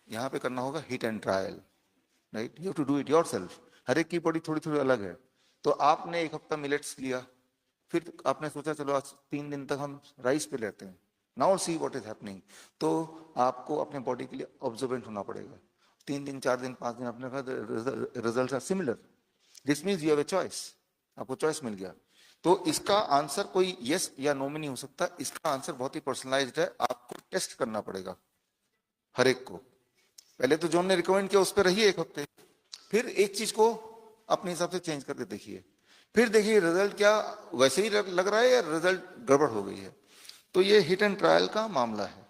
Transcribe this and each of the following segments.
यहाँ पे करना होगा hit and trial, right, you have to do it yourself. हर एक की बॉडी थोड़ी थोड़ी अलग है। तो आपने एक हफ्ता मिलेट्स लिया, फिर आपने सोचा चलो आज 3 दिन तक हम राइस पे लेते हैं, now see what is happening. तो आपको अपने बॉडी के लिए ऑब्जर्वेंट होना पड़ेगा। 3 दिन, 4 दिन, 5 दिन, अपने result are similar, this means you have a choice, आपको चॉइस मिल गया। तो इसका आंसर कोई यस या नो में नहीं हो सकता, इसका आंसर बहुत ही पर्सनलाइज्ड है, आपको टेस्ट करना पड़ेगा हर एक को। पहले तो जॉन ने रिकमेंड किया उस पर रहिए एक हफ्ते, फिर एक चीज को अपने हिसाब से चेंज करके देखिए, फिर देखिए रिजल्ट क्या वैसे ही लग रहा है या रिजल्ट गड़बड़ हो गई है। तो ये हिट एंड ट्रायल का मामला है,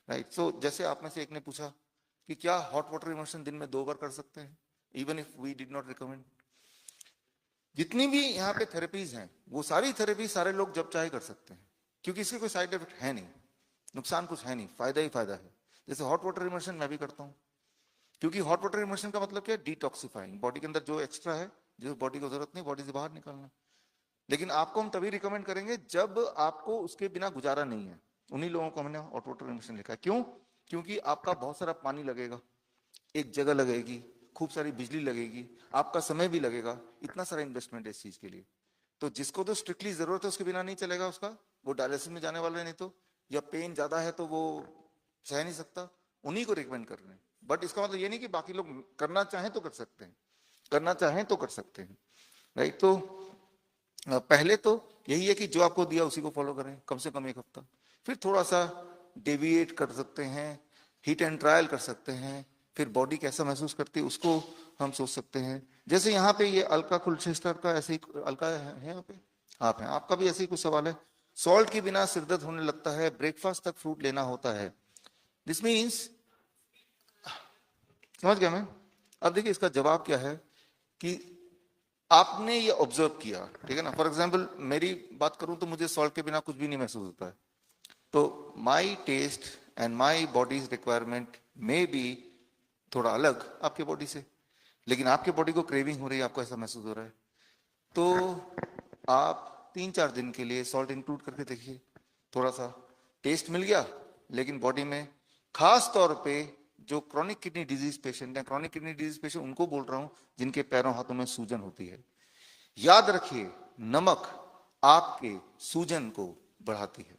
राइट। सो जैसे आप में से एक ने पूछा कि क्या हॉट वाटर इमर्शन दिन में 2 बार कर सकते हैं, even if we did not recommend. जितनी भी यहाँ पे थेरेपीज हैं वो सारी थेरेपी सारे लोग जब चाहे कर सकते हैं, क्योंकि इसके कोई साइड इफेक्ट है नहीं, नुकसान कुछ है नहीं, फायदा ही फायदा है। जैसे हॉट वाटर इमर्शन मैं भी करता हूँ, क्योंकि हॉट वाटर इमर्शन का मतलब क्या है, डिटॉक्सिफाइंग, बॉडी के अंदर जो एक्स्ट्रा है, जो बॉडी को जरूरत नहीं, बॉडी से बाहर निकालना। लेकिन आपको हम तभी रिकमेंड करेंगे जब आपको उसके बिना गुजारा नहीं है, उन्हीं लोगों को हमने हॉट वाटर इमर्शन लिखा है। क्यों? क्योंकि आपका बहुत सारा पानी लगेगा, एक जगह लगेगी, खूब सारी बिजली लगेगी, आपका समय भी लगेगा, इतना सारा इन्वेस्टमेंट है इस चीज के लिए। तो जिसको तो स्ट्रिक्टली जरूरत है उसके बिना नहीं चलेगा उसका, वो डायलिसिस में जाने वाला है, नहीं तो, या पेन ज्यादा है तो वो सह नहीं सकता, उन्हीं को रिकमेंड कर रहे हैं। बट इसका मतलब ये नहीं कि बाकी लोग करना चाहें तो कर सकते हैं, करना चाहें तो कर सकते हैं, राइट। तो पहले तो यही है कि जो आपको दिया उसी को फॉलो करें कम से कम एक हफ्ता, फिर थोड़ा सा डेविएट कर सकते हैं, हिट एंड ट्रायल कर सकते हैं, फिर बॉडी कैसा महसूस करती है उसको हम सोच सकते हैं। जैसे यहाँ पे ये अलका कुलचेस्टर का ऐसे ही, अलका है यहाँ पे, आप हैं, आपका भी ऐसे ही कुछ सवाल है। सॉल्ट के बिना सिरदर्द होने लगता है, ब्रेकफास्ट तक फ्रूट लेना होता है, दिस मीन्स, समझ गया मैं। अब देखिए इसका जवाब क्या है कि आपने ये ऑब्जर्व किया, ठीक है ना। फॉर एग्जाम्पल मेरी बात करूं तो मुझे सॉल्ट के बिना कुछ भी नहीं महसूस होता है, तो my taste and my body's requirement में बी थोड़ा अलग आपके बॉडी से, लेकिन आपके बॉडी को क्रेविंग हो रही है, आपको ऐसा महसूस हो रहा है, तो आप 3-4 दिन के लिए सॉल्ट इंक्लूड करके देखिए, थोड़ा सा टेस्ट मिल गया, लेकिन बॉडी में, खास तौर पे जो क्रॉनिक किडनी डिजीज पेशेंट है, क्रॉनिक किडनी डिजीज पेशेंट उनको बोल रहा हूं जिनके पैरों हाथों में सूजन होती है, याद रखिए नमक आपके सूजन को बढ़ाती है।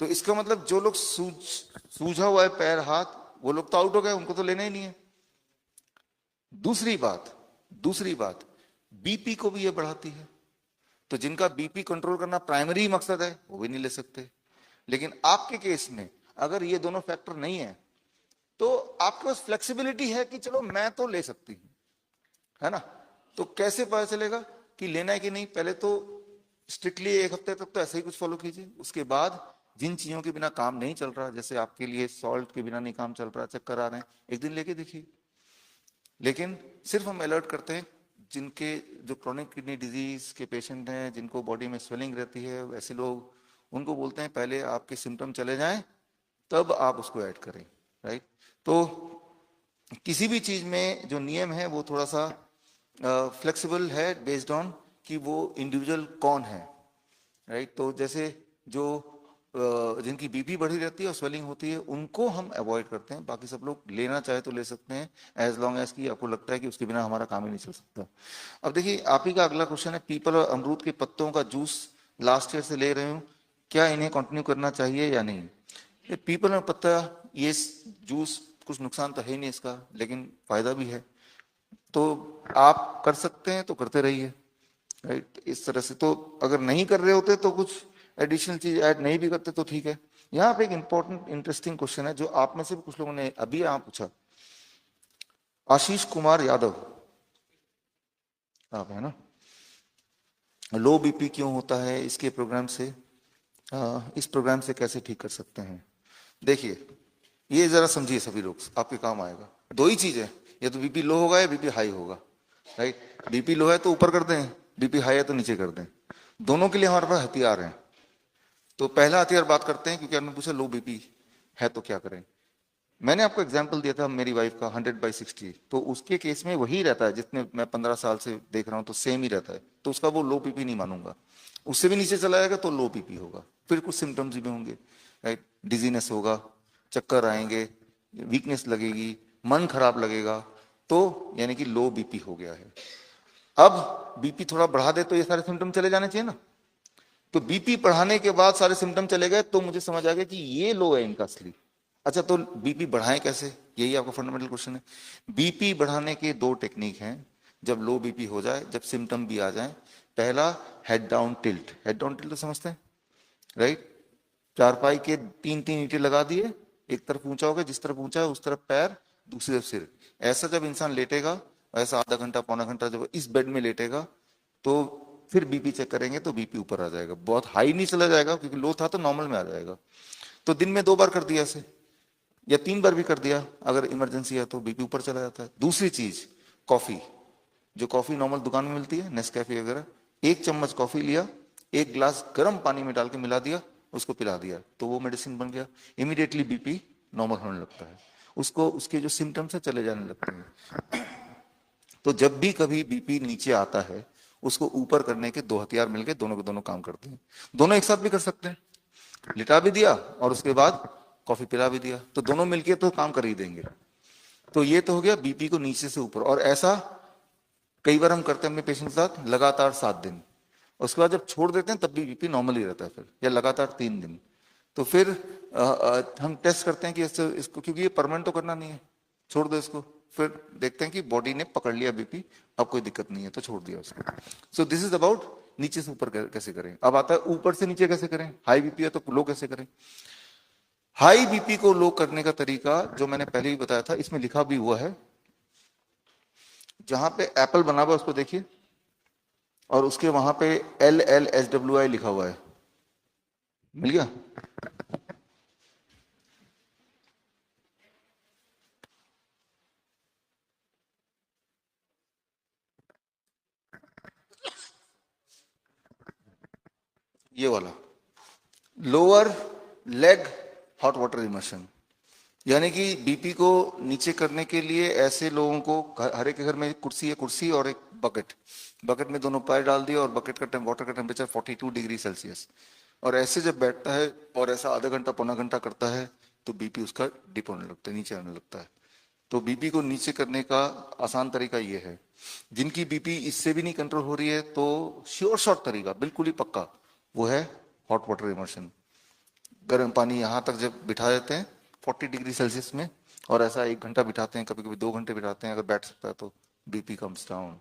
तो इसका मतलब जो लोग सूझा हुआ है पैर हाथ, वो लोग तो आउट हो गए, उनको तो लेना ही नहीं है। दूसरी बात बीपी को भी ये बढ़ाती है, तो जिनका बीपी कंट्रोल करना प्राइमरी मकसद है वो भी नहीं ले सकते। लेकिन आपके केस में अगर ये दोनों फैक्टर नहीं है तो आपके पास फ्लेक्सिबिलिटी है कि चलो मैं तो ले सकती हूं, है ना। तो कैसे पता चलेगा कि लेना है कि नहीं, पहले तो स्ट्रिक्टली एक हफ्ते तक तो ऐसे ही कुछ फॉलो कीजिए, उसके बाद जिन चीजों के बिना काम नहीं चल रहा, जैसे आपके लिए सॉल्ट के बिना नहीं काम चल रहा, चक्कर आ रहे हैं, एक दिन लेके देखिए। लेकिन सिर्फ हम अलर्ट करते हैं जिनके, जो क्रॉनिक किडनी डिजीज के पेशेंट हैं, जिनको बॉडी में स्वेलिंग रहती है, ऐसे लोग, उनको बोलते हैं पहले आपके सिम्टम चले जाएं तब आप उसको ऐड करें, राइट। तो किसी भी चीज में जो नियम है वो थोड़ा सा फ्लेक्सिबल है, बेस्ड ऑन कि वो इंडिविजुअल कौन है, राइट। तो जैसे जो जिनकी बीपी बढ़ी रहती है और स्वेलिंग होती है उनको हम अवॉइड करते हैं, बाकी सब लोग लेना चाहे तो ले सकते हैं, एज लॉन्ग एज कि आपको लगता है कि उसके बिना हमारा काम ही नहीं चल सकता। अब देखिए आप ही का अगला क्वेश्चन है, पीपल और अमरूद के पत्तों का जूस लास्ट ईयर से ले रहे हूँ, क्या इन्हें कंटिन्यू करना चाहिए या नहीं। ये पीपल और पत्ता, ये जूस कुछ नुकसान तो है ही नहीं इसका, लेकिन फायदा भी है, तो आप कर सकते हैं तो करते रहिए, राइट। इस तरह से तो अगर नहीं कर रहे होते तो कुछ एडिशनल चीज ऐड नहीं भी करते तो ठीक है। यहाँ पे एक इंपॉर्टेंट इंटरेस्टिंग क्वेश्चन है जो आप में से भी कुछ लोगों ने अभी यहाँ पूछा, आशीष कुमार यादव, आप है ना, लो बीपी क्यों होता है, इसके प्रोग्राम से, इस प्रोग्राम से कैसे ठीक कर सकते हैं। देखिए ये जरा समझिए सभी लोग, आपके काम आएगा। दो ही चीज है, या तो बीपी लो होगा या बीपी हाई होगा, राइट। बीपी लो है तो ऊपर कर दें, बीपी हाई है तो नीचे कर दें, दोनों के लिए हमारे पास हथियार हैं। तो पहला हथियार बात करते हैं, क्योंकि आपने पूछा लो बीपी है तो क्या करें। मैंने आपको एग्जाम्पल दिया था मेरी वाइफ का 100/60, तो उसके केस में वही रहता है जितने मैं 15 साल से देख रहा हूँ, तो सेम ही रहता है, तो उसका वो लो बीपी नहीं मानूंगा। उससे भी नीचे चला जाएगा तो लो बीपी होगा, फिर कुछ सिम्टम्स भी होंगे, राइट, डिजीनेस होगा, चक्कर आएंगे, वीकनेस लगेगी, मन खराब लगेगा, तो यानी कि लो बीपी हो गया है। अब बीपी थोड़ा बढ़ा दे तो ये सारे सिम्टम चले जाने चाहिए ना। तो बीपी बढ़ाने के बाद सारे सिम्टम चले गए तो मुझे समझ आ गया कि ये लो है इनका असली। अच्छा, तो बीपी बढ़ाएं कैसे, यही आपका फंडामेंटल क्वेश्चन है। बीपी बढ़ाने के दो टेक्निक हैं जब लो बीपी हो जाए, जब सिम्टम भी आ जाए। पहला, head down tilt. Head down tilt तो समझते हैं, राइट? चारपाई के तीन तीन ईंटें लगा दिए, एक तरफ ऊंचा हो गया, जिस तरफ ऊंचा है उस तरफ पैर, दूसरी तरफ सिर। ऐसा जब इंसान लेटेगा, ऐसा आधा घंटा पौना घंटा जब इस बेड में लेटेगा, तो फिर बीपी चेक करेंगे तो बीपी ऊपर आ जाएगा। बहुत हाई नहीं चला जाएगा क्योंकि लो था, तो नॉर्मल में आ जाएगा। तो दिन में 2 बार कर दिया ऐसे, या 3 बार भी कर दिया, अगर इमरजेंसी है तो बीपी ऊपर चला जाता है। दूसरी चीज, कॉफी। जो कॉफी नॉर्मल दुकान में मिलती है, नेस्कैफे वगैरह, 1 चम्मच कॉफी लिया, 1 ग्लास गर्म पानी में डाल के मिला दिया, उसको पिला दिया, तो वो मेडिसिन बन गया। इमीडिएटली बीपी नॉर्मल होने लगता है, उसको उसके जो सिम्टम्स है चले जाने लगते हैं। तो जब भी कभी बीपी नीचे आता है, उसको ऊपर करने के 2 हथियार मिलके दोनों के दोनों काम करते हैं। दोनों एक साथ भी कर सकते हैं, लिटा भी दिया और उसके बाद कॉफी पिला भी दिया, तो दोनों मिलके तो काम कर ही देंगे। तो ये तो हो गया बीपी को नीचे से ऊपर। और ऐसा कई बार हम करते हैं अपने पेशेंट के साथ, लगातार 7 दिन। उसके बाद जब छोड़ देते हैं तब भी बीपी नॉर्मल ही रहता है फिर, या लगातार 3 दिन। तो फिर हम टेस्ट करते हैं कि इसको, क्योंकि ये परमानेंट तो करना नहीं है, छोड़ दो इसको। फिर देखते हैं कि बॉडी ने पकड़ लिया बीपी, अब कोई दिक्कत नहीं है तो छोड़ दिया उसको। सो दिस इज अबाउट नीचे से ऊपर कैसे करें। अब आता है ऊपर से नीचे कैसे करें। हाई बीपी है तो लो कैसे करें। हाई बीपी को लो करने का तरीका जो मैंने पहले ही बताया था, इसमें लिखा भी हुआ है। जहां पे एप्पल बना हुआ है उसको देखिए, और उसके वहां पे LLSWI लिखा हुआ है, मिल गया। ये वाला lower leg hot water immersion, यानी कि बीपी को नीचे करने के लिए ऐसे लोगों को, हर एक के घर में कुर्सी है, कुर्सी और एक बकेट, बकेट में दोनों पैर डाल दिए और बकेट का वाटर का टेम्परेचर 42 डिग्री सेल्सियस। और ऐसे जब बैठता है और ऐसा आधा घंटा पौना घंटा करता है, तो बीपी उसका डिप होने लगता है, नीचे आने लगता है। तो बीपी को नीचे करने का आसान तरीका ये है। जिनकी बीपी इससे भी नहीं कंट्रोल हो रही है, तो श्योर शॉर्ट तरीका, बिल्कुल ही पक्का, वो है हॉट वाटर इमर्शन। गर्म पानी यहाँ तक जब बिठा देते हैं 40 डिग्री सेल्सियस में, और ऐसा 1 घंटा बिठाते हैं, कभी कभी 2 घंटे बिठाते हैं, अगर बैठ सकता है तो बीपी कम्स डाउन,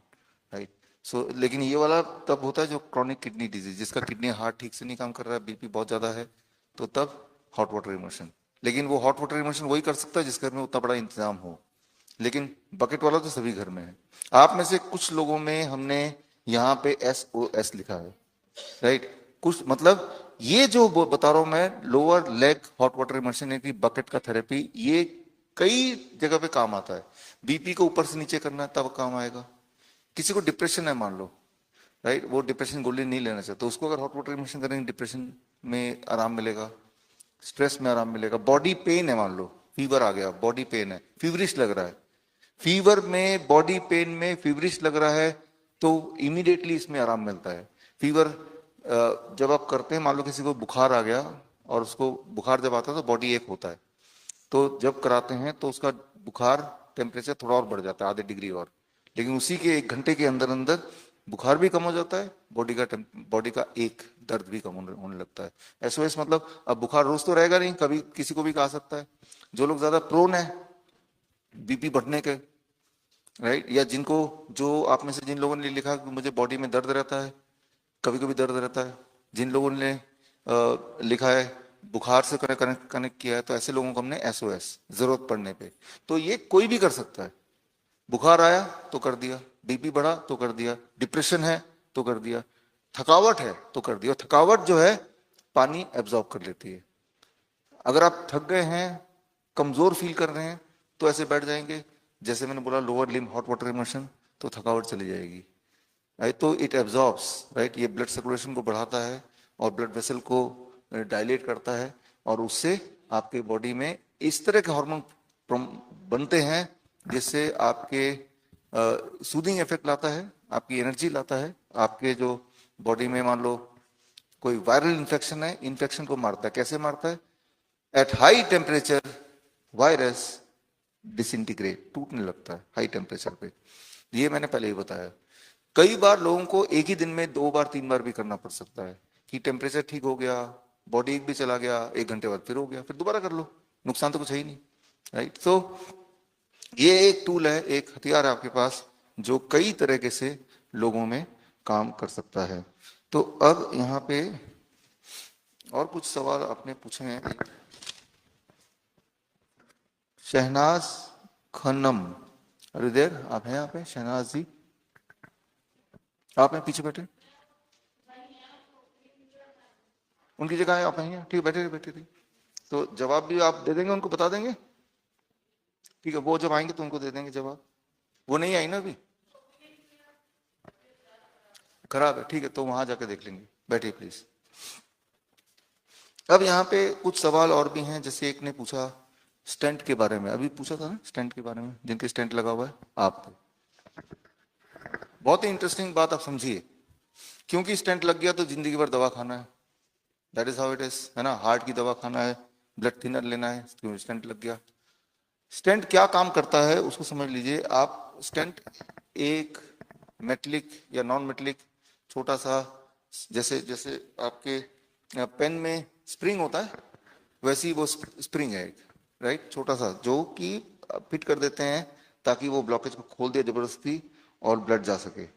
राइट। सो लेकिन ये वाला तब होता है जो क्रॉनिक किडनी डिजीज, जिसका किडनी हार्ट ठीक से नहीं काम कर रहा है, बीपी बहुत ज्यादा है, तो तब हॉट वाटर इमर्शन। लेकिन वो हॉट वाटर इमर्शन वही कर सकता है जिस घर में उतना बड़ा इंतजाम हो। लेकिन बकेट वाला तो सभी घर में है। आप में से कुछ लोगों में हमने यहाँ पे SOS लिखा है, राइट। कुछ मतलब ये जो बता रहा हूं मैं, lower leg hot water immersion यानी बकेट का थेरेपी, ये कई जगह पे काम आता है। बीपी को ऊपर से नीचे करना है तब काम आएगा। किसी को डिप्रेशन है मान लो, राइट, वो डिप्रेशन गोली नहीं लेना चाहता, तो उसको अगर हॉट वाटर इमर्शन करेंगे डिप्रेशन में आराम मिलेगा, स्ट्रेस में आराम मिलेगा। बॉडी पेन है मान लो, फीवर आ गया, बॉडी पेन है, फीवरिश लग रहा है, फीवर में, बॉडी पेन में फीवरिश लग रहा है, तो इमीडिएटली इसमें आराम मिलता है। फीवर जब आप करते हैं, मान लो किसी को बुखार आ गया, और उसको बुखार जब आता है तो बॉडी एक होता है, तो जब कराते हैं तो उसका बुखार टेम्परेचर थोड़ा और बढ़ जाता है, आधे डिग्री और। लेकिन उसी के 1 घंटे के अंदर अंदर बुखार भी कम हो जाता है, बॉडी का एक दर्द भी कम होने लगता है। SOS मतलब, अब बुखार रोज तो रहेगा नहीं, कभी किसी को भी आ सकता है। जो लोग ज्यादा प्रोन है बीपी बढ़ने के, राइट, या जिनको, जो आप में से जिन लोगों ने लिखा कि मुझे बॉडी में दर्द रहता है, कभी कभी दर्द रहता है, जिन लोगों ने लिखा है बुखार से कनेक्ट कनेक्ट किया है, तो ऐसे लोगों को हमने SOS जरूरत पड़ने पे। तो ये कोई भी कर सकता है। बुखार आया तो कर दिया, बीपी बढ़ा तो कर दिया, डिप्रेशन है तो कर दिया, थकावट है तो कर दिया। थकावट जो है पानी एब्जॉर्ब कर लेती है। अगर आप थक गए हैं, कमजोर फील कर रहे हैं, तो ऐसे बैठ जाएंगे, जैसे मैंने बोला lower limb hot water immersion, तो थकावट चली जाएगी, राइट। तो इट एब्जॉर्ब्स, राइट, ये ब्लड सर्कुलेशन को बढ़ाता है और ब्लड वेसल को डायलेट करता है, और उससे आपके बॉडी में इस तरह के हार्मोन बनते हैं जिससे आपके सूदिंग इफेक्ट लाता है, आपकी एनर्जी लाता है। आपके जो बॉडी में मान लो कोई वायरल इन्फेक्शन है, इन्फेक्शन को मारता है। कैसे मारता है? At high temperature virus disintegrate, टूटने लगता है हाई टेम्परेचर पे। ये मैंने पहले ही बताया। कई बार लोगों को एक ही दिन में 2 बार 3 बार भी करना पड़ सकता है कि टेम्परेचर ठीक हो गया, बॉडी एक भी चला गया, 1 घंटे बाद फिर हो गया, फिर दोबारा कर लो, नुकसान तो कुछ है ही नहीं, राइट। तो ये एक टूल है, एक हथियार है आपके पास जो कई तरीके से लोगों में काम कर सकता है। तो अब यहाँ पे और कुछ सवाल आपने पूछे हैं। शहनाज खन्नम, अरे देर आप हैं यहाँ पे शहनाज जी? आप हैं पीछे बैठे, उनकी जगह है, आप हैं ठीक है, बैठे रहिए बैठे रहिए। तो जवाब भी आप दे देंगे, उनको बता देंगे, ठीक है, वो जब आएंगे तो उनको दे देंगे जवाब। वो नहीं आई ना अभी, खराब है, ठीक है, तो वहां जाके देख लेंगे, बैठिए प्लीज। अब यहाँ पे कुछ सवाल और भी हैं, जैसे एक ने पूछा स्टेंट के बारे में, अभी पूछा था ना स्टेंट के बारे में, जिनके स्टेंट लगा हुआ है आप पे। बहुत ही इंटरेस्टिंग बात आप समझिए, क्योंकि स्टेंट लग गया तो जिंदगी भर दवा खाना है, that is how it is, है ना। हार्ट की दवा खाना है, ब्लड थिनर लेना है, क्यों स्टेंट लग गया। स्टेंट क्या काम करता है उसको समझ लीजिए आप। स्टेंट एक मेटलिक या नॉन मेटलिक छोटा सा, जैसे जैसे आपके पेन में स्प्रिंग होता है, वैसे ही वो स्प्रिंग है एक, राइट, छोटा सा, जो कि फिट कर देते हैं ताकि वो ब्लॉकेज को खोल दे जबरदस्ती और ब्लड जा सके।